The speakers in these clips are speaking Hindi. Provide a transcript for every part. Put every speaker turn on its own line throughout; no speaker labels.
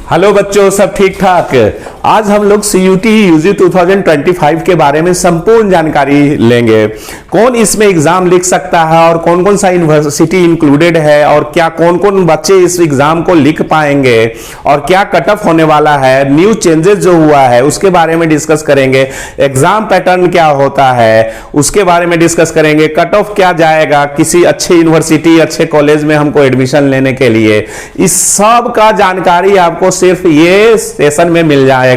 हेलो बच्चों, सब ठीक ठाक। आज हम लोग CUT UG 2025 के बारे में संपूर्ण जानकारी लेंगे। कौन इसमें एग्जाम लिख सकता है और कौन कौन सा यूनिवर्सिटी इंक्लूडेड है और क्या कौन कौन बच्चे इस एग्जाम को लिख पाएंगे और क्या कट ऑफ होने वाला है, न्यू चेंजेस जो हुआ है उसके बारे में डिस्कस करेंगे। एग्जाम पैटर्न क्या होता है उसके बारे में डिस्कस करेंगे। कट ऑफ क्या जाएगा किसी अच्छे यूनिवर्सिटी अच्छे कॉलेज में हमको एडमिशन लेने के लिए, इस सब का जानकारी आपको सिर्फ ये सेशन में मिल जाएगा।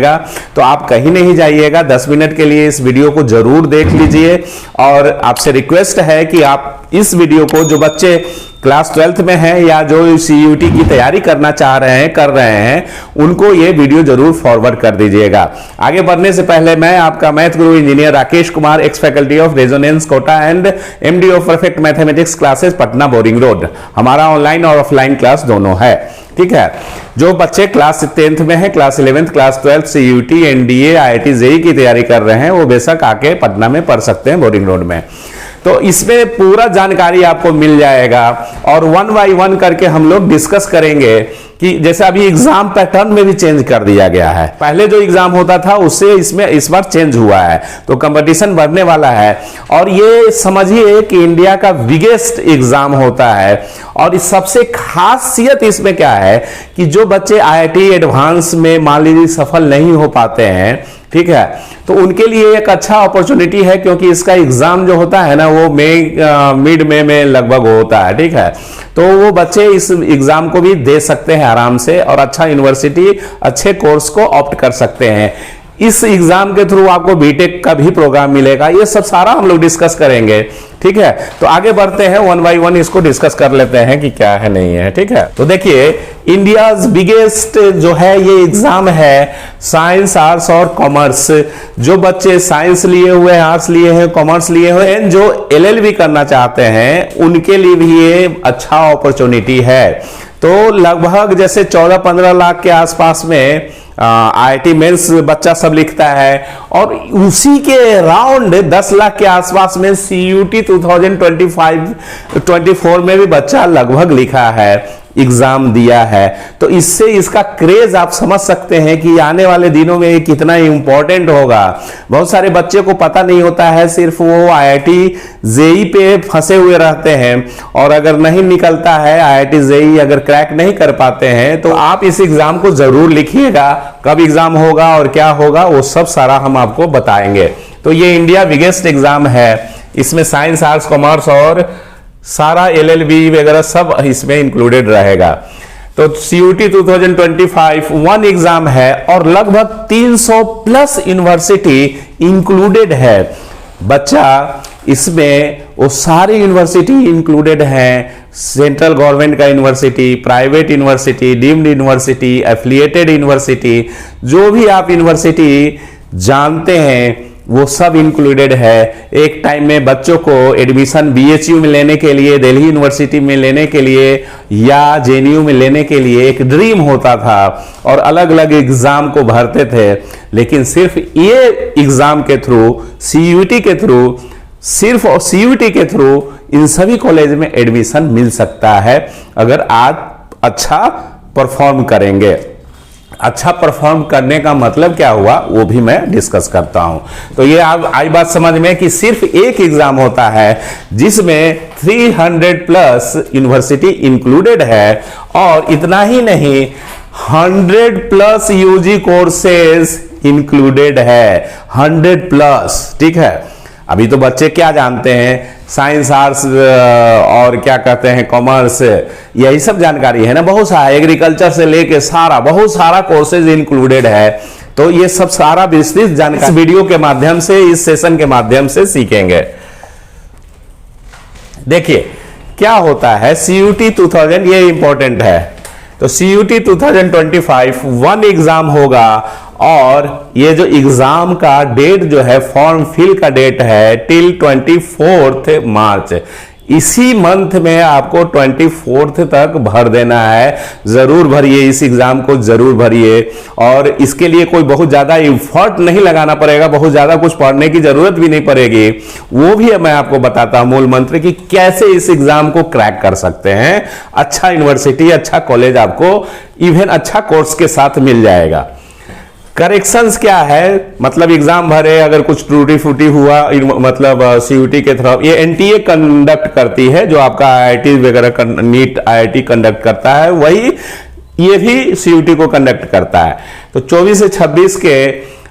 तो आप कहीं नहीं जाइएगा, 10 मिनट के लिए इस वीडियो को जरूर देख लीजिए। और आपसे रिक्वेस्ट है कि आप इस वीडियो को, जो बच्चे क्लास 12th में हैं या जो CUT की तैयारी करना चाह रहे हैं कर रहे हैं, उनको ये वीडियो जरूर फॉरवर्ड कर दीजिएगा। आगे बढ़ने से पहले मैं आपका math guru engineer Rakesh Kumar, ex faculty of Resonance Kota and MD of perfect mathematics classes Patna Boring Road. हमारा ऑनलाइन और ऑफलाइन क्लास दोनों है, ठीक है। जो बच्चे क्लास 10th में है, class 11th, class 12th, CUT, NDA, IIT, JEE की तैयारी कर रहे हैं, वो बेशक आके पटना में पढ़ सकते हैं बोरिंग रोड में। तो इसमें पूरा जानकारी आपको मिल जाएगा और 1 बाय 1 करके हम लोग डिस्कस करेंगे कि जैसे अभी एग्जाम पैटर्न में भी चेंज कर दिया गया है। पहले जो एग्जाम होता था उससे इसमें इस बार चेंज हुआ है, तो कंपटीशन बढ़ने वाला है। और ये समझिए कि इंडिया का बिगेस्ट एग्जाम होता है। और इस सबसे खासियत इसमें क्या है कि जो बच्चे IIT एडवांस में मान लीजिए सफल नहीं हो पाते हैं, ठीक है, तो उनके लिए एक अच्छा अपॉर्चुनिटी है, क्योंकि इसका एग्जाम जो होता है ना वो मिड में लगभग होता है, ठीक है। तो वो बच्चे इस एग्जाम को भी दे सकते हैं आराम से और अच्छा यूनिवर्सिटी अच्छे कोर्स को ऑप्ट कर सकते हैं। इस एग्जाम के थ्रू आपको बीटेक का भी प्रोग्राम मिलेगा। ये सब सारा हम लोग डिस्कस करेंगे, ठीक है। तो आगे बढ़ते हैं, 1 बाय 1 इसको डिस्कस कर लेते हैं कि क्या है नहीं है, ठीक है। तो देखिए, इंडियाज बिगेस्ट जो है ये एग्जाम है साइंस, आर्ट्स और कॉमर्स। जो बच्चे साइंस लिए हुए हैं, आर्ट्स लिए हैं, कॉमर्स लिए हुए हैं, जो LLB करना चाहते हैं, उनके लिए भी ये अच्छा अपॉर्चुनिटी है। तो लगभग जैसे 14-15 लाख के आसपास में IIT मेंस बच्चा सब लिखता है और उसी के राउंड 10 लाख के आसपास में CUT 2025-24 में भी बच्चा लगभग लिखा है, एग्जाम दिया है। तो इससे इसका क्रेज आप समझ सकते हैं कि आने वाले दिनों में ये कितना इंपॉर्टेंट होगा। बहुत सारे बच्चे को पता नहीं होता है, सिर्फ वो IIT JEE पे फंसे हुए रहते हैं और अगर नहीं निकलता है IIT JEE, अगर क्रैक नहीं कर पाते हैं, तो आप इस एग्जाम को जरूर लिखिएगा। कब एग्जाम होगा और क्या होगा वो सब सारा हम आपको बताएंगे। तो ये इंडिया बिगेस्ट एग्जाम है, इसमें साइंस, आर्ट्स, कॉमर्स और सारा LLB वगैरह सब इसमें इंक्लूडेड रहेगा। तो CUT 2025 1 एग्जाम है और लगभग 300 प्लस यूनिवर्सिटी इंक्लूडेड है। बच्चा इसमें वो सारी यूनिवर्सिटी इंक्लूडेड हैं, सेंट्रल गवर्नमेंट का university, private university, deemed university, affiliated university, जो भी आप यूनिवर्सिटी जानते हैं वो सब इंक्लूडेड है। एक टाइम में बच्चों को एडमिशन BHU में लेने के लिए, दिल्ली यूनिवर्सिटी में लेने के लिए या JNU में लेने के लिए एक ड्रीम होता था और अलग अलग एग्जाम को भरते थे। लेकिन सिर्फ ये एग्जाम के थ्रू, CUT के थ्रू, सिर्फ और CUT के थ्रू इन सभी कॉलेज में एडमिशन मिल सकता है, अगर आप अच्छा परफॉर्म करेंगे। अच्छा परफॉर्म करने का मतलब क्या हुआ वो भी मैं डिस्कस करता हूं। तो ये आप आई बात समझ में कि सिर्फ एक एग्जाम होता है जिसमें 300 प्लस यूनिवर्सिटी इंक्लूडेड है। और इतना ही नहीं, 100 प्लस UG कोर्सेज इंक्लूडेड है, 100 प्लस, ठीक है। अभी तो बच्चे क्या जानते हैं, साइंस, आर्ट्स और क्या कहते हैं कॉमर्स, यही सब जानकारी है ना। बहुत सारा एग्रीकल्चर से लेके सारा बहुत सारा कोर्सेज इंक्लूडेड है। तो ये सब सारा विस्तृत जानकारी इस वीडियो के माध्यम से, इस सेशन के माध्यम से सीखेंगे। देखिए क्या होता है CUT 2000, ये इंपॉर्टेंट है। तो CUT 2025 1 एग्जाम होगा और ये जो एग्जाम का डेट जो है, फॉर्म फिल का डेट है टिल 24 मार्च। इसी मंथ में आपको 24 तक भर देना है। जरूर भरिए, इस एग्जाम को जरूर भरिए, और इसके लिए कोई बहुत ज्यादा एफर्ट नहीं लगाना पड़ेगा, बहुत ज्यादा कुछ पढ़ने की जरूरत भी नहीं पड़ेगी। वो भी मैं आपको बताता हूं मूल मंत्र कि कैसे इस एग्जाम को क्रैक कर सकते हैं। अच्छा यूनिवर्सिटी, अच्छा कॉलेज आपको इवन अच्छा कोर्स के साथ मिल जाएगा। करेक्शंस क्या है, मतलब एग्जाम भरे, अगर कुछ टूटी फूटी हुआ, मतलब सीयूटी के थ्रू, ये एनटीए कंडक्ट करती है, जो आपका आईआईटी वगैरह नीट आईआईटी कंडक्ट करता है, वही ये भी सीयूटी को कंडक्ट करता है। तो 24 से 26 के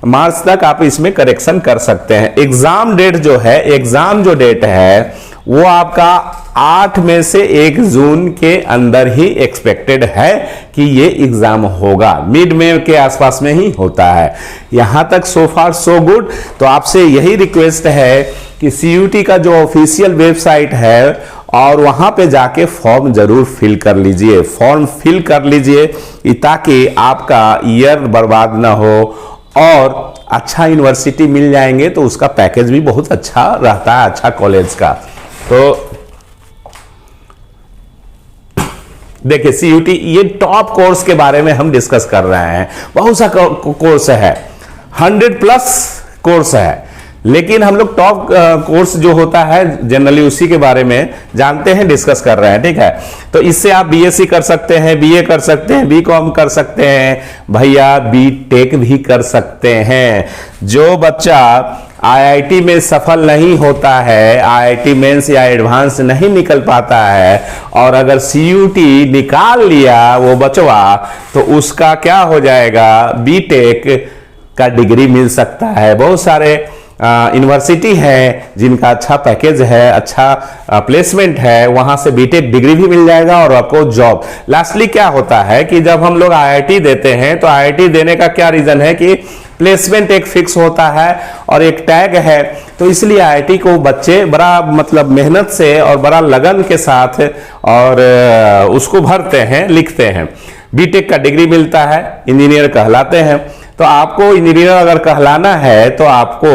मार्च तक आप इसमें करेक्शन कर सकते हैं। एग्जाम डेट जो है, एग्जाम जो डेट है वो आपका 8 में से 1 जून के अंदर ही एक्सपेक्टेड है कि ये एग्जाम होगा। मिड में के आसपास में ही होता है। यहां तक सो फार सो गुड। तो आपसे यही रिक्वेस्ट है कि सीयूटी का जो ऑफिशियल वेबसाइट है और वहां पे जाके फॉर्म जरूर फिल कर लीजिए, फॉर्म फिल कर लीजिए, ताकि आपका ईयर बर्बाद ना हो और अच्छा यूनिवर्सिटी मिल जाएंगे तो उसका पैकेज भी बहुत अच्छा रहता है, अच्छा कॉलेज का। तो देखिए सीयूटी, ये टॉप कोर्स के बारे में हम डिस्कस कर रहे हैं। बहुत सा कोर्स है, 100+ कोर्स है, लेकिन हम लोग टॉप कोर्स जो होता है जनरली उसी के बारे में जानते हैं, डिस्कस कर रहे हैं। ठीक है, तो इससे आप बीएससी कर सकते हैं, बीए कर सकते हैं, बीकॉम कर सकते हैं, भैया बीटेक भी कर सकते हैं। जो बच्चा आईआईटी में सफल नहीं होता है, आईआईटी मेंस या एडवांस नहीं निकल पाता है, और अगर सीयूटी निकाल लिया वो बचवा, तो उसका क्या हो जाएगा, बीटेक का डिग्री मिल सकता है। बहुत सारे यूनिवर्सिटी है जिनका अच्छा पैकेज है, अच्छा प्लेसमेंट है, वहां से बीटेक डिग्री भी मिल जाएगा और आपको जॉब। लास्टली क्या होता है कि जब हम लोग आईआईटी देते हैं तो आईआईटी देने का क्या रीजन है कि प्लेसमेंट एक फिक्स होता है और एक टैग है, तो इसलिए आईआईटी को बच्चे बड़ा मतलब मेहनत से और बड़ा लगन के साथ और उसको भरते हैं, लिखते हैं। बीटेक का डिग्री मिलता है, इंजीनियर कहलाते हैं। तो आपको इंजीनियर अगर कहलाना है तो आपको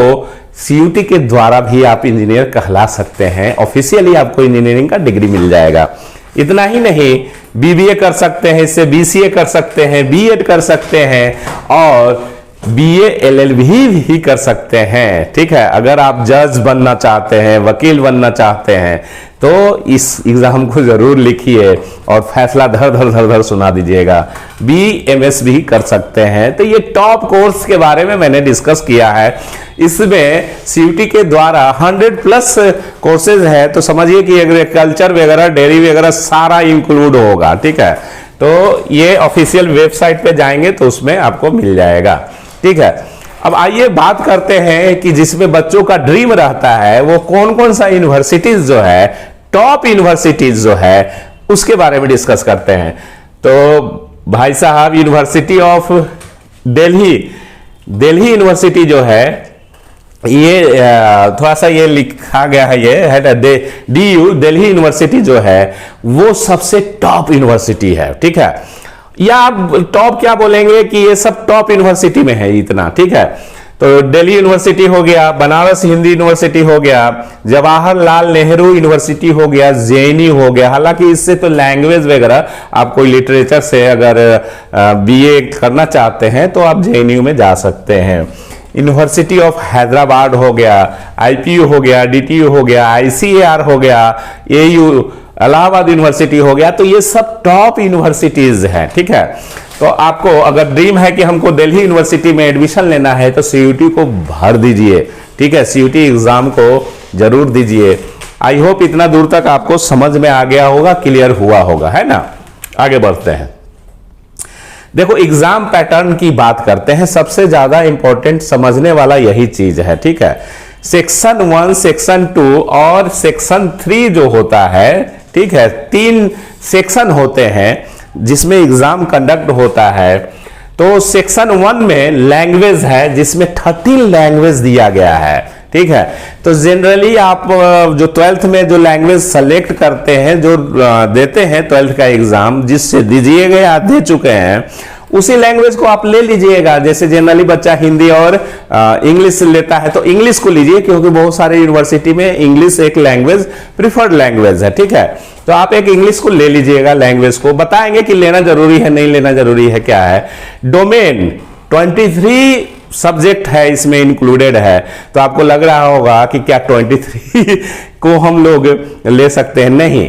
सीयूटी के द्वारा भी आप इंजीनियर कहला सकते हैं। ऑफिशियली आपको इंजीनियरिंग का डिग्री मिल जाएगा। इतना ही नहीं, बीबीए कर सकते हैं, इससे बीसीए कर सकते हैं, बीएड कर सकते हैं और बीए एलएलबी भी कर सकते हैं। ठीक है, अगर आप जज बनना चाहते हैं, वकील बनना चाहते हैं, तो इस एग्जाम को जरूर लिखिए और फैसला धर धर धर धर सुना दीजिएगा। बीएमएस भी कर सकते हैं। तो ये टॉप कोर्स के बारे में मैंने डिस्कस किया है। इसमें सीयूटी के द्वारा 100+ कोर्सेज है, तो समझिए कि एग्रीकल्चर वगैरह, डेयरी वगैरह सारा इंक्लूड होगा। ठीक है, तो ये ऑफिशियल वेबसाइट पे जाएंगे तो उसमें आपको मिल जाएगा। ठीक है, अब आइए बात करते हैं कि जिसमें बच्चों का ड्रीम रहता है वो कौन कौन सा यूनिवर्सिटीज जो है, टॉप यूनिवर्सिटीज जो है, उसके बारे में डिस्कस करते हैं। तो भाई साहब, university of Delhi, Delhi university जो है, ये थोड़ा सा ये लिखा गया है, ये है DU, दिल्ली यूनिवर्सिटी जो है वो सबसे टॉप यूनिवर्सिटी है। ठीक है, या आप टॉप क्या बोलेंगे कि ये सब टॉप यूनिवर्सिटी में है इतना। ठीक है, तो दिल्ली यूनिवर्सिटी हो गया, बनारस हिंदू यूनिवर्सिटी हो गया, जवाहरलाल नेहरू यूनिवर्सिटी हो गया, जेएनयू हो गया। हालांकि इससे तो लैंग्वेज वगैरह आप कोई लिटरेचर से अगर बीए करना चाहते हैं तो आप जेएनयू में जा सकते हैं। यूनिवर्सिटी ऑफ हैदराबाद हो गया, आईपीयू हो गया, डीटीयू हो गया, आईसीएआर हो गया, एयू इलाहाबाद यूनिवर्सिटी हो गया। तो ये सब टॉप यूनिवर्सिटीज हैं। ठीक है, तो आपको अगर ड्रीम है कि हमको दिल्ली यूनिवर्सिटी में एडमिशन लेना है तो सीयूटी को भर दीजिए। ठीक है, सीयूटी एग्जाम को जरूर दीजिए। आई होप इतना दूर तक आपको समझ में आ गया होगा, क्लियर हुआ होगा, है ना। आगे बढ़ते हैं। देखो, एग्जाम पैटर्न की बात करते हैं। सबसे ज्यादा इंपॉर्टेंट समझने वाला यही चीज है। ठीक है, सेक्शन 1, सेक्शन 2 और सेक्शन 3 जो होता है, ठीक है, 3 सेक्शन होते हैं जिसमें एग्जाम कंडक्ट होता है। तो सेक्शन 1 में लैंग्वेज है, जिसमें 13 लैंग्वेज दिया गया है। ठीक है, तो जनरली आप जो 12th में जो लैंग्वेज सेलेक्ट करते हैं, जो देते हैं 12th का एग्जाम, जिससे दीजिएगा या दे चुके हैं, उसी लैंग्वेज को आप ले लीजिएगा। जैसे जनरली बच्चा हिंदी और इंग्लिश लेता है तो इंग्लिश को लीजिए, क्योंकि बहुत सारे यूनिवर्सिटी में इंग्लिश एक लैंग्वेज प्रिफर्ड लैंग्वेज है, ठीक है। तो आप एक इंग्लिश को ले लीजिएगा, लैंग्वेज को बताएंगे कि लेना जरूरी है नहीं लेना जरूरी है क्या है। डोमेन 23 सब्जेक्ट है इसमें इंक्लूडेड है, तो आपको लग रहा होगा कि क्या 23 को हम लोग ले सकते हैं? नहीं।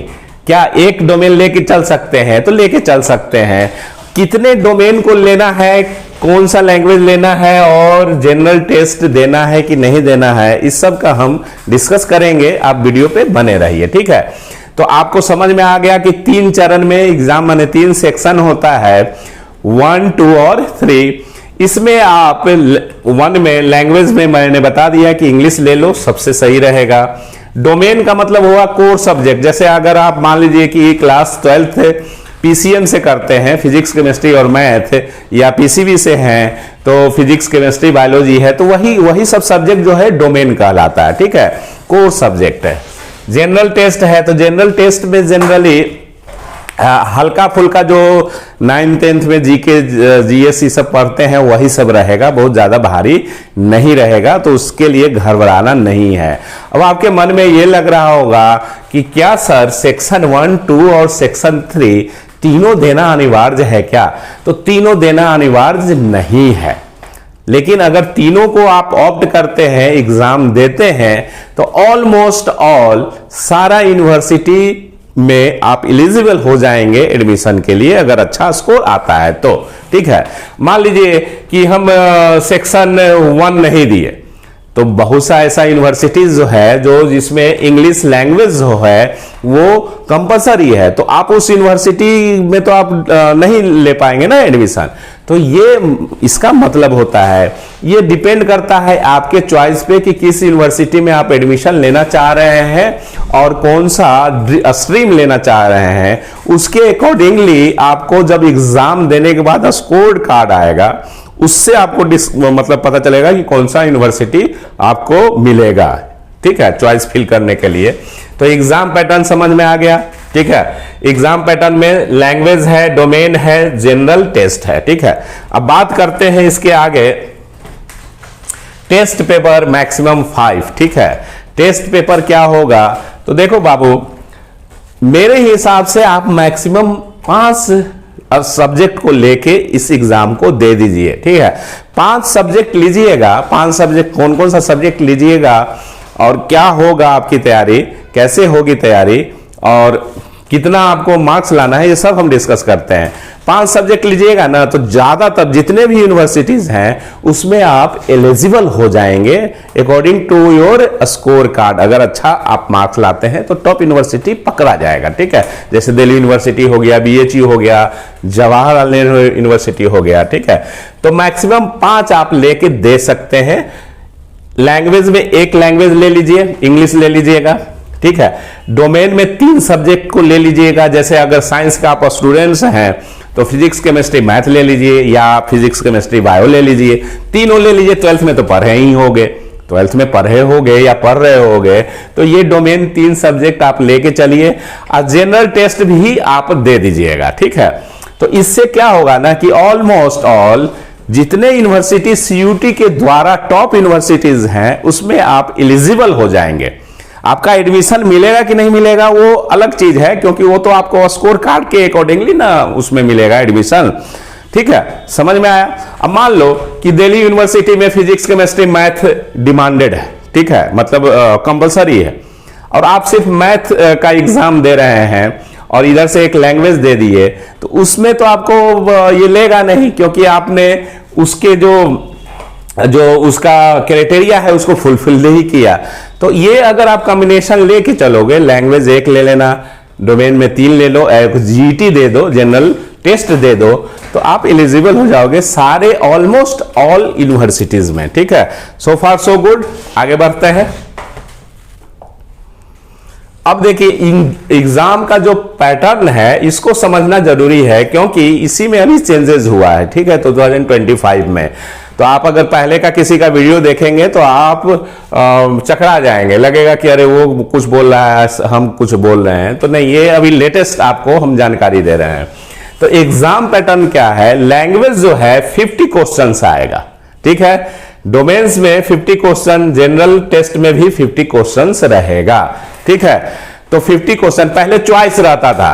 क्या एक डोमेन लेके चल सकते हैं? तो लेके चल सकते हैं। कितने डोमेन को लेना है, कौन सा लैंग्वेज लेना है और जनरल टेस्ट देना है कि नहीं देना है, इस सब का हम डिस्कस करेंगे। आप वीडियो पे बने रहिए, ठीक है। तो आपको समझ में आ गया कि 3 चरण में एग्जाम माने 3 सेक्शन होता है, 1, 2 और 3। इसमें आप 1 में लैंग्वेज में मैंने बता दिया कि इंग्लिश ले लो, सबसे सही रहेगा। डोमेन का मतलब हुआ कोर सब्जेक्ट। जैसे अगर आप मान लीजिए कि क्लास 12th पीसीएम से करते हैं, फिजिक्स केमिस्ट्री और मैथ, या पीसीबी से हैं तो फिजिक्स केमिस्ट्री बायोलॉजी है, तो वही सब सब्जेक्ट जो है डोमेन कहलाता है, ठीक है, कोर सब्जेक्ट है। जनरल टेस्ट है तो जनरल टेस्ट में जनरली हल्का फुल्का जो 9th 10th में जीके जीएस सब पढ़ते हैं वही सब रहेगा, बहुत ज्यादा भारी नहीं रहेगा, तो उसके लिए घबराना नहीं है। अब आपके मन में ये लग रहा होगा कि क्या सर सेक्शन 1, 2 और सेक्शन 3 तीनों देना अनिवार्य है क्या? तो तीनों देना अनिवार्य नहीं है, लेकिन अगर तीनों को आप ऑप्ट करते हैं, एग्जाम देते हैं, तो ऑलमोस्ट ऑल सारा यूनिवर्सिटी में आप एलिजिबल हो जाएंगे एडमिशन के लिए, अगर अच्छा स्कोर आता है तो, ठीक है। मान लीजिए कि हम सेक्शन 1 नहीं दिए, तो बहुत सा ऐसा यूनिवर्सिटीज जो है जो जिसमें इंग्लिश लैंग्वेज जो है वो कंपलसरी है, तो आप उस यूनिवर्सिटी में तो आप नहीं ले पाएंगे ना एडमिशन। तो ये इसका मतलब होता है, ये डिपेंड करता है आपके चॉइस पे कि किस यूनिवर्सिटी में आप एडमिशन लेना चाह रहे हैं और कौन सा स्ट्रीम लेना चाह रहे हैं। उसके अकॉर्डिंगली आपको जब एग्जाम देने के बाद स्कोर कार्ड आएगा, उससे आपको मतलब पता चलेगा कि कौन सा यूनिवर्सिटी आपको मिलेगा, ठीक है, चॉइस फिल करने के लिए। तो एग्जाम पैटर्न समझ में आ गया, ठीक है। एग्जाम पैटर्न में लैंग्वेज है, डोमेन है, जनरल टेस्ट है, ठीक है। अब बात करते हैं इसके आगे, टेस्ट पेपर मैक्सिमम 5, ठीक है। टेस्ट पेपर क्या होगा? तो देखो बाबू, मेरे हिसाब से आप मैक्सिमम 5 सब्जेक्ट को लेके इस एग्जाम को दे दीजिए, ठीक है। 5 सब्जेक्ट लीजिएगा। 5 सब्जेक्ट कौन कौन सा सब्जेक्ट लीजिएगा और क्या होगा आपकी तैयारी, कैसे होगी तैयारी और कितना आपको मार्क्स लाना है, ये सब हम डिस्कस करते हैं। 5 सब्जेक्ट लीजिएगा ना, तो ज्यादातर जितने भी यूनिवर्सिटीज हैं उसमें आप एलिजिबल हो जाएंगे according to your score card. अगर अच्छा आप मार्क्स लाते हैं तो टॉप यूनिवर्सिटी पकड़ा जाएगा, ठीक है। जैसे दिल्ली यूनिवर्सिटी हो गया, बीएचयू हो गया, जवाहरलाल नेहरू यूनिवर्सिटी हो गया, ठीक है। तो मैक्सिमम 5 आप लेके दे सकते हैं। लैंग्वेज में एक लैंग्वेज ले लीजिए, इंग्लिश ले लीजिएगा, ठीक है। डोमेन में 3 सब्जेक्ट को ले लीजिएगा। जैसे अगर साइंस का आप स्टूडेंट्स हैं तो फिजिक्स केमिस्ट्री मैथ ले लीजिए, या फिजिक्स केमिस्ट्री बायो ले लीजिए, तीनों ले लीजिए। 12th में तो पढ़े ही होंगे, 12th में पढ़े होंगे या पढ़ रहे होंगे, तो ये डोमेन 3 सब्जेक्ट आप लेके चलिए और जनरल टेस्ट भी आप दे दीजिएगा, ठीक है। तो इससे क्या होगा ना कि ऑलमोस्ट ऑल जितने यूनिवर्सिटी सीयूटी के द्वारा टॉप यूनिवर्सिटीज हैं उसमें आप एलिजिबल हो जाएंगे। आपका एडमिशन मिलेगा कि नहीं मिलेगा वो अलग चीज है, क्योंकि वो तो आपको स्कोर कार्ड के अकॉर्डिंगली ना उसमें मिलेगा एडमिशन, ठीक है। समझ में आया? अब मान लो कि दिल्ली यूनिवर्सिटी में फिजिक्स केमिस्ट्री मैथ डिमांडेड है, ठीक है, मतलब कंपलसरी है, और आप सिर्फ मैथ का एग्जाम दे रहे हैं और इधर से एक लैंग्वेज दे दिए, तो उसमें तो आपको ये लेगा नहीं, क्योंकि आपने उसके जो उसका क्राइटेरिया है उसको फुलफिल नहीं किया। तो ये अगर आप कॉम्बिनेशन लेके चलोगे, लैंग्वेज 1 ले लेना, डोमेन में 3 ले लो, जीटी दे दो, जनरल टेस्ट दे दो, तो आप एलिजिबल हो जाओगे सारे ऑलमोस्ट ऑल यूनिवर्सिटीज में, ठीक है। सो फार सो गुड। आगे बढ़ते हैं। अब देखिए एग्जाम का जो पैटर्न है इसको समझना जरूरी है, क्योंकि इसी में अभी चेंजेस हुआ है, ठीक है, 2025 में। तो आप अगर पहले का किसी का वीडियो देखेंगे तो आप चकरा जाएंगे, लगेगा कि अरे वो कुछ बोल रहा है हम कुछ बोल रहे हैं, तो नहीं, ये अभी लेटेस्ट आपको हम जानकारी दे रहे हैं। तो एग्जाम पैटर्न क्या है, लैंग्वेज जो है 50 क्वेश्चंस आएगा, ठीक है। डोमेन्स में 50 क्वेश्चन, जनरल टेस्ट में भी 50 क्वेश्चंस रहेगा, ठीक है। तो 50 क्वेश्चन, पहले चॉइस रहता था,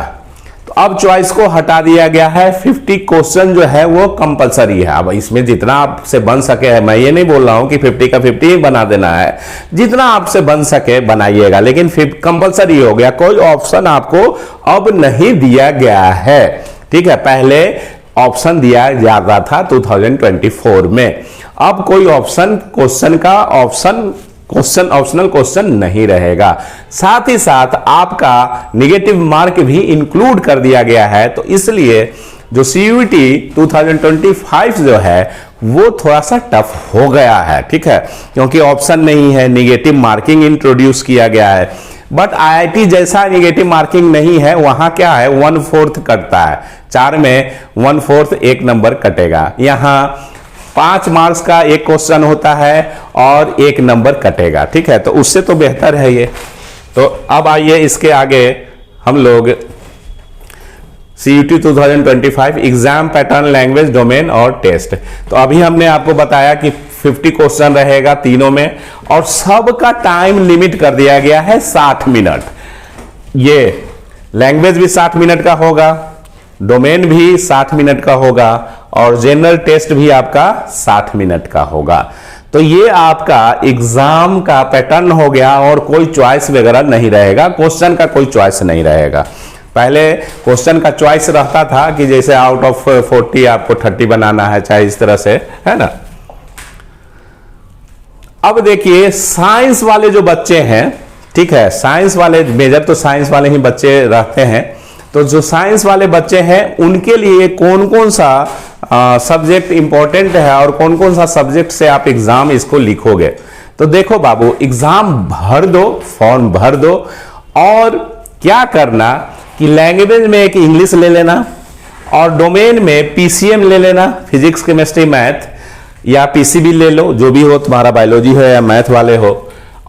तो अब चॉइस को हटा दिया गया है। 50 क्वेश्चन जो है वो कंपलसरी है। अब इसमें जितना आपसे बन सके है, मैं ये नहीं बोल रहा हूं कि 50 का 50 ही बना देना है, जितना आपसे बन सके बनाइएगा, लेकिन कंपलसरी हो गया, कोई ऑप्शन आपको अब नहीं दिया गया है, ठीक है। पहले ऑप्शन दिया जाता था 2024 में, अब कोई ऑप्शन क्वेश्चन का ऑप्शनल क्वेश्चन नहीं रहेगा। साथ ही साथ आपका नेगेटिव मार्क भी इंक्लूड कर दिया गया है। तो इसलिए जो CUET 2025 जो है वो थोड़ा सा टफ हो गया है, ठीक है, क्योंकि ऑप्शन नहीं है, नेगेटिव मार्किंग इंट्रोड्यूस किया गया है। बट IIT जैसा नेगेटिव मार्किंग नहीं है, वहां क्या है 1/4 कटता है, 4 में 1/4 1 नंबर कटेगा। यहां 5 मार्क्स का एक क्वेश्चन होता है और 1 नंबर कटेगा, ठीक है। तो उससे तो बेहतर है ये। तो अब आइए इसके आगे हम लोग CUET 2025 exam pattern, language, domain और टेस्ट। तो अभी हमने आपको बताया कि 50 क्वेश्चन रहेगा तीनों में, और सबका टाइम लिमिट कर दिया गया है 60 मिनट। ये लैंग्वेज भी 60 मिनट का होगा, डोमेन भी 60 मिनट का होगा, और जनरल टेस्ट भी आपका 60 मिनट का होगा। तो ये आपका एग्जाम का पैटर्न हो गया, और कोई चॉइस वगैरह नहीं रहेगा, क्वेश्चन का कोई चॉइस नहीं रहेगा। पहले क्वेश्चन का चॉइस रहता था कि जैसे आउट ऑफ 40 आपको 30 बनाना है, चाहे इस तरह से, है ना। अब देखिए साइंस वाले जो बच्चे हैं, ठीक है, साइंस वाले, मेजर तो साइंस वाले ही बच्चे रहते हैं, तो जो साइंस वाले बच्चे हैं उनके लिए कौन कौन सा सब्जेक्ट इंपॉर्टेंट है और कौन कौन सा सब्जेक्ट से आप एग्जाम इसको लिखोगे। तो देखो बाबू, एग्जाम भर दो, फॉर्म भर दो, और क्या करना कि लैंग्वेज में एक इंग्लिश ले लेना, और डोमेन में PCM ले लेना, फिजिक्स, केमिस्ट्री, मैथ, या PCB ले लो, जो भी हो तुम्हारा, बायोलॉजी हो या मैथ वाले हो,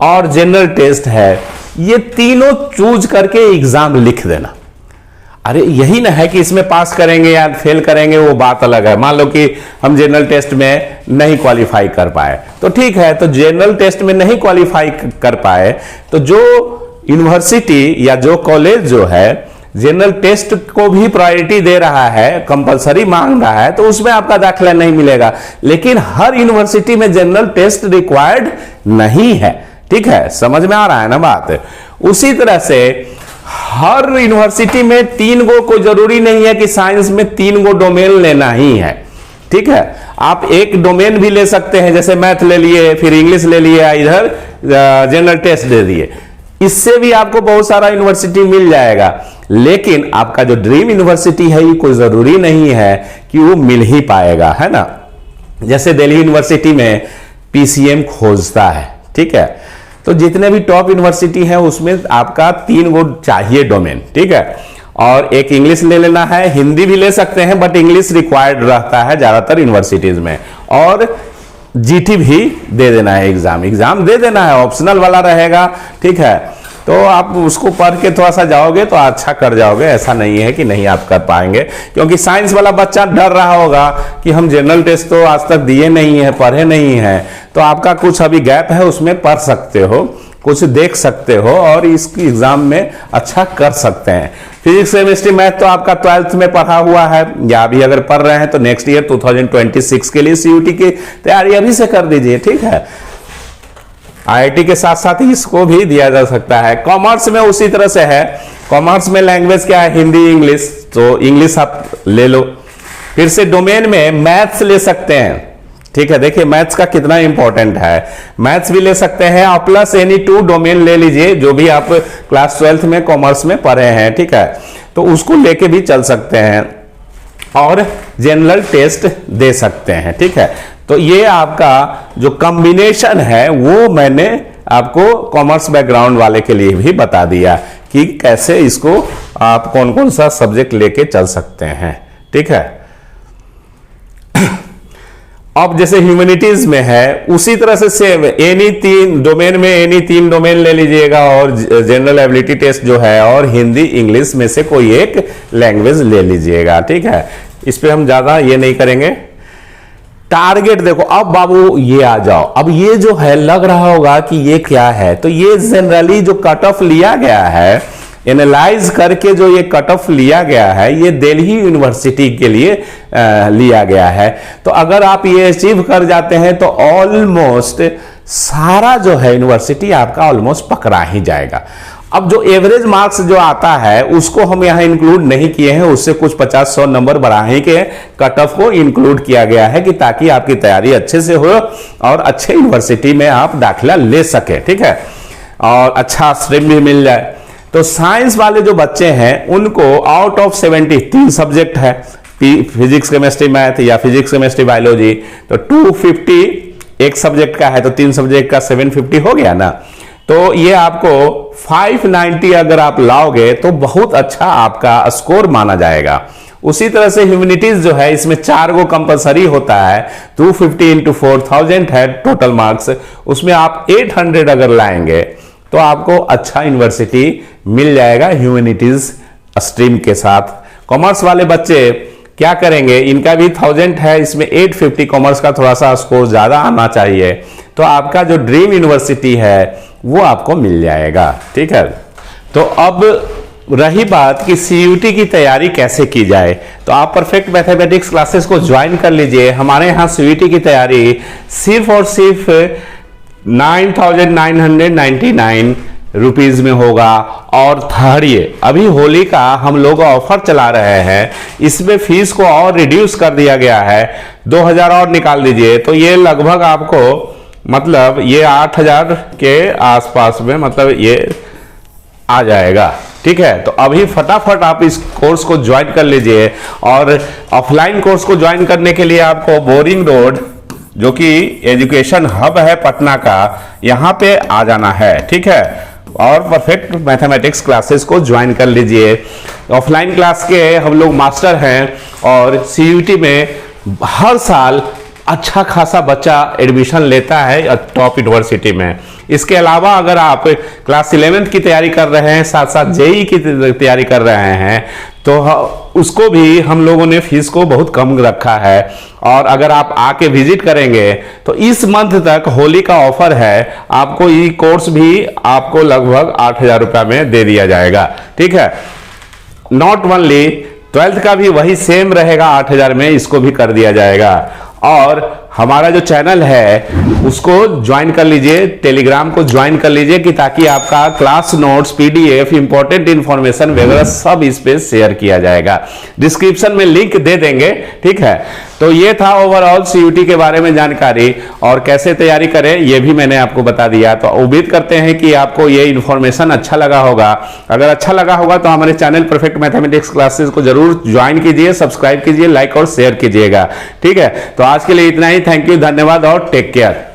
और जनरल टेस्ट है। ये तीनों चूज करके एग्जाम लिख देना। अरे यही ना है कि इसमें पास करेंगे या फेल करेंगे, वो बात अलग है। मान लो कि हम जनरल टेस्ट में नहीं क्वालिफाई कर पाए, तो ठीक है, तो जनरल टेस्ट में नहीं क्वालिफाई कर पाए, तो जो यूनिवर्सिटी या जो कॉलेज जो है जनरल टेस्ट को भी प्रायोरिटी दे रहा है, कंपलसरी मांग रहा है, तो उसमें आपका दाखिला नहीं मिलेगा। लेकिन हर यूनिवर्सिटी में जनरल टेस्ट रिक्वायर्ड नहीं है, ठीक है, समझ में आ रहा है ना बात। उसी तरह से हर यूनिवर्सिटी में 3 गो, कोई जरूरी नहीं है कि साइंस में 3 गो डोमेन लेना ही है, ठीक है। आप एक डोमेन भी ले सकते हैं, जैसे मैथ ले लिए, फिर इंग्लिश ले लिए, इधर जनरल टेस्ट दे दिए, इससे भी आपको बहुत सारा यूनिवर्सिटी मिल जाएगा। लेकिन आपका जो ड्रीम यूनिवर्सिटी है, ये कोई जरूरी नहीं है कि वो मिल ही पाएगा, है ना। जैसे दिल्ली यूनिवर्सिटी में PCM खोजता है, ठीक है। तो जितने भी टॉप यूनिवर्सिटी है उसमें आपका 3 गो चाहिए डोमेन, ठीक है। और एक इंग्लिश ले लेना है, हिंदी भी ले सकते हैं, बट इंग्लिश रिक्वायर्ड रहता है ज्यादातर यूनिवर्सिटीज में, और GT भी दे देना है, एग्जाम दे देना है, ऑप्शनल वाला रहेगा, ठीक है। तो आप उसको पढ़ के थोड़ा सा जाओगे तो अच्छा कर जाओगे, ऐसा नहीं है कि नहीं आप कर पाएंगे। क्योंकि साइंस वाला बच्चा डर रहा होगा कि हम जनरल टेस्ट तो आज तक दिए नहीं है, पढ़े नहीं है, तो आपका कुछ अभी गैप है, उसमें पढ़ सकते हो, कुछ देख सकते हो, और इस एग्जाम में अच्छा कर सकते हैं। फिजिक्स, केमिस्ट्री, मैथ तो आपका 12th में पढ़ा हुआ है, या अभी अगर पढ़ रहे हैं तो नेक्स्ट ईयर 2026 के लिए CUET की तैयारी अभी से कर दीजिए, ठीक है। IIT के साथ साथ इसको भी दिया जा सकता है। कॉमर्स में उसी तरह से है, कॉमर्स में लैंग्वेज क्या है, हिंदी, इंग्लिश, तो इंग्लिश आप ले लो। फिर से डोमेन में मैथ्स ले सकते हैं, ठीक है। देखिए मैथ्स का कितना इंपॉर्टेंट है, मैथ्स भी ले सकते हैं, और प्लस एनी 2 डोमेन ले लीजिए, जो भी आप क्लास 12th में कॉमर्स में पढ़े हैं, ठीक है, तो उसको लेके भी चल सकते हैं, और जनरल टेस्ट दे सकते हैं, ठीक है। तो ये आपका जो कॉम्बिनेशन है वो मैंने आपको कॉमर्स बैकग्राउंड वाले के लिए भी बता दिया कि कैसे इसको आप कौन कौन सा सब्जेक्ट लेके चल सकते हैं, ठीक है। अब जैसे ह्यूमैनिटीज में है उसी तरह से सेम एनी 3 डोमेन में एनी 3 डोमेन ले लीजिएगा और जनरल एबिलिटी टेस्ट जो है और हिंदी इंग्लिश में से कोई एक लैंग्वेज ले लीजिएगा। ठीक है, इस पे हम ज्यादा ये नहीं करेंगे। टारगेट देखो, अब बाबू ये आ जाओ, अब ये जो है लग रहा होगा कि ये क्या है, तो ये जनरली जो कट ऑफ लिया गया है, एनालाइज करके जो ये कट ऑफ लिया गया है, ये दिल्ली यूनिवर्सिटी के लिए लिया गया है। तो अगर आप ये अचीव कर जाते हैं तो ऑलमोस्ट सारा जो है यूनिवर्सिटी आपका ऑलमोस्ट पकड़ा ही जाएगा। अब जो एवरेज मार्क्स जो आता है उसको हम यहां इंक्लूड नहीं किए हैं, उससे कुछ 50-100 नंबर बढ़ाने के कट ऑफ को इंक्लूड किया गया है कि ताकि आपकी तैयारी अच्छे से हो और अच्छे यूनिवर्सिटी में आप दाखिला ले सके। ठीक है, और अच्छा स्ट्रीम भी मिल जाए। तो साइंस वाले जो बच्चे हैं उनको आउट ऑफ 70 3 सब्जेक्ट है, फिजिक्स केमिस्ट्री मैथ या फिजिक्स केमिस्ट्री बायोलॉजी, तो 250 एक सब्जेक्ट का है तो 3 सब्जेक्ट का 750 हो गया ना। तो ये आपको 590 अगर आप लाओगे तो बहुत अच्छा आपका स्कोर माना जाएगा। उसी तरह से ह्यूमैनिटीज जो है इसमें 4 को कंपलसरी होता है, 250 इंटू 4000 है टोटल मार्क्स, उसमें आप 800 अगर लाएंगे तो आपको अच्छा यूनिवर्सिटी मिल जाएगा ह्यूमैनिटीज स्ट्रीम के साथ। कॉमर्स वाले बच्चे क्या करेंगे, इनका भी 1000 है, इसमें 850 कॉमर्स का थोड़ा सा स्कोर ज्यादा आना चाहिए, तो आपका जो ड्रीम यूनिवर्सिटी है वो आपको मिल जाएगा। ठीक है, तो अब रही बात कि सीयूटी की तैयारी कैसे की जाए, तो आप परफेक्ट मैथमेटिक्स क्लासेस को ज्वाइन कर लीजिए। हमारे यहाँ सीयूटी की तैयारी सिर्फ और सिर्फ 9999 रुपीज में होगा। और थर्ड अभी होली का हम लोग ऑफर चला रहे हैं, इसमें फीस को और रिड्यूस कर दिया गया है, 2000 और निकाल दीजिए तो ये लगभग आपको मतलब ये 8000 के आसपास में मतलब ये आ जाएगा। ठीक है, तो अभी फटाफट आप इस कोर्स को ज्वाइन कर लीजिए। और ऑफलाइन कोर्स को ज्वाइन करने के लिए आपको बोरिंग रोड जो कि एजुकेशन हब है पटना का, यहां पे आ जाना है। ठीक है, और परफेक्ट मैथमेटिक्स क्लासेस को ज्वाइन कर लीजिए। ऑफलाइन क्लास के हम लोग मास्टर हैं और सीयूटी में हर साल अच्छा खासा बच्चा एडमिशन लेता है टॉप यूनिवर्सिटी में। इसके अलावा अगर आप क्लास 11th की तैयारी कर रहे हैं, साथ साथ जेई की तैयारी कर रहे हैं, तो उसको भी हम लोगों ने फीस को बहुत कम रखा है। और अगर आप आके विजिट करेंगे तो इस मंथ तक होली का ऑफर है, आपको ये कोर्स भी आपको लगभग 8000 रुपया में दे दिया जाएगा। ठीक है, नॉट ओनली 12th का भी वही सेम रहेगा 8000 में, इसको भी कर दिया जाएगा। और हमारा जो चैनल है उसको ज्वाइन कर लीजिए, टेलीग्राम को ज्वाइन कर लीजिए कि ताकि आपका class notes, PDF, important information वगैरह सब इस पे शेयर किया जाएगा। डिस्क्रिप्शन में लिंक दे देंगे। ठीक है, तो ये था ओवरऑल सीयूटी के बारे में जानकारी, और कैसे तैयारी करें ये भी मैंने आपको बता दिया। तो उम्मीद करते हैं कि आपको ये इंफॉर्मेशन अच्छा लगा होगा। अगर अच्छा लगा होगा तो हमारे चैनल परफेक्ट मैथमेटिक्स क्लासेस को जरूर ज्वाइन कीजिए, सब्सक्राइब कीजिए, लाइक और शेयर कीजिएगा। ठीक है, तो आज के लिए इतना ही। थैंक यू, धन्यवाद और टेक केयर।